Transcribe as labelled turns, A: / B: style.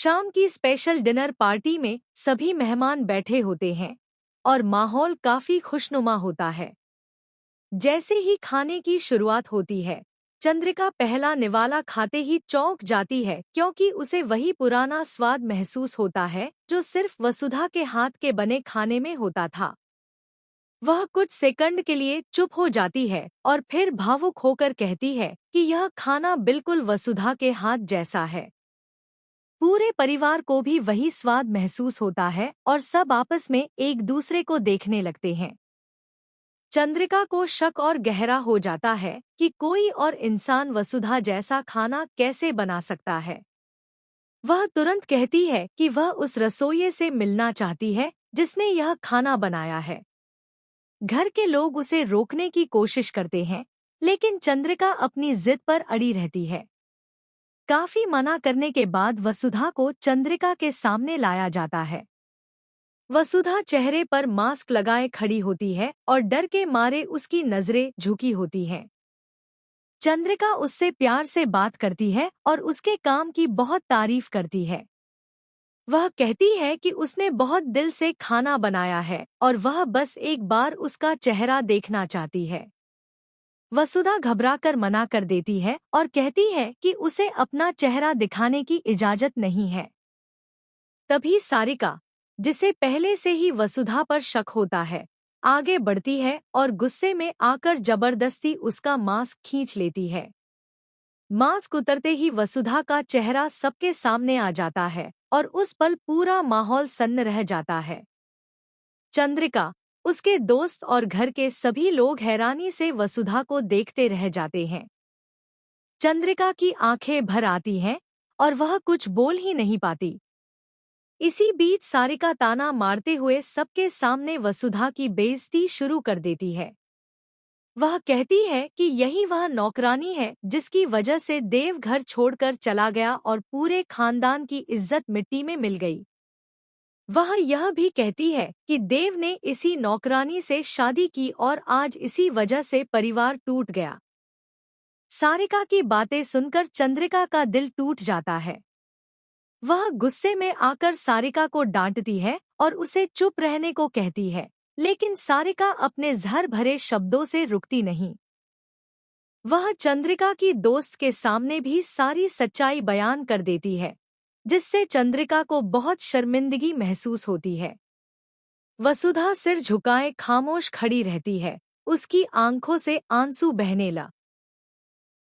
A: शाम की special dinner party में सभी मेहमान बैठे होते हैं और माहौल काफी खुशनुमा होता है। जैसे ही खाने की शुरुआत होती है, चंद्रिका पहला निवाला खाते ही चौंक जाती है क्योंकि उसे वही पुराना स्वाद महसूस होता है जो सिर्फ वसुधा के हाथ के बने खाने में होता था। वह कुछ सेकंड के लिए चुप हो जाती है और फिर भावुक होकर कहती है कि यह खाना बिल्कुल वसुधा के हाथ जैसा है। पूरे परिवार को भी वही स्वाद महसूस होता है और सब आपस में एक दूसरे को देखने लगते हैं। चंद्रिका को शक और गहरा हो जाता है कि कोई और इंसान वसुधा जैसा खाना कैसे बना सकता है। वह तुरंत कहती है कि वह उस रसोइये से मिलना चाहती है जिसने यह खाना बनाया है। घर के लोग उसे रोकने की कोशिश करते हैं, लेकिन चंद्रिका अपनी जिद पर अड़ी रहती है। काफी मना करने के बाद वसुधा को चंद्रिका के सामने लाया जाता है। वसुधा चेहरे पर मास्क लगाए खड़ी होती है और डर के मारे उसकी नजरें झुकी होती हैं। चंद्रिका उससे प्यार से बात करती है और उसके काम की बहुत तारीफ करती है। वह कहती है कि उसने बहुत दिल से खाना बनाया है और वह बस एक बार उसका चेहरा देखना चाहती है। वसुधा घबराकर मना कर देती है और कहती है कि उसे अपना चेहरा दिखाने की इजाजत नहीं है। तभी सारिका, जिसे पहले से ही वसुधा पर शक होता है, आगे बढ़ती है और गुस्से में आकर जबरदस्ती उसका मास्क खींच लेती है। मास्क उतरते ही वसुधा का चेहरा सबके सामने आ जाता है और उस पल पूरा माहौल सन्न रह जाता है। चंद्रिका, उसके दोस्त और घर के सभी लोग हैरानी से वसुधा को देखते रह जाते हैं। चंद्रिका की आंखें भर आती हैं और वह कुछ बोल ही नहीं पाती। इसी बीच सारिका ताना मारते हुए सबके सामने वसुधा की बेइज्जती शुरू कर देती है। वह कहती है कि यही वह नौकरानी है जिसकी वजह से देव घर छोड़कर चला गया और पूरे खानदान की इज्जत मिट्टी में मिल गई। वह यह भी कहती है कि देव ने इसी नौकरानी से शादी की और आज इसी वजह से परिवार टूट गया। सारिका की बातें सुनकर चंद्रिका का दिल टूट जाता है। वह गुस्से में आकर सारिका को डांटती है और उसे चुप रहने को कहती है, लेकिन सारिका अपने जहर भरे शब्दों से रुकती नहीं। वह चंद्रिका की दोस्त के सामने भी सारी सच्चाई बयान कर देती है, जिससे चंद्रिका को बहुत शर्मिंदगी महसूस होती है। वसुधा सिर झुकाए खामोश खड़ी रहती है, उसकी आंखों से आंसू बहने लगे।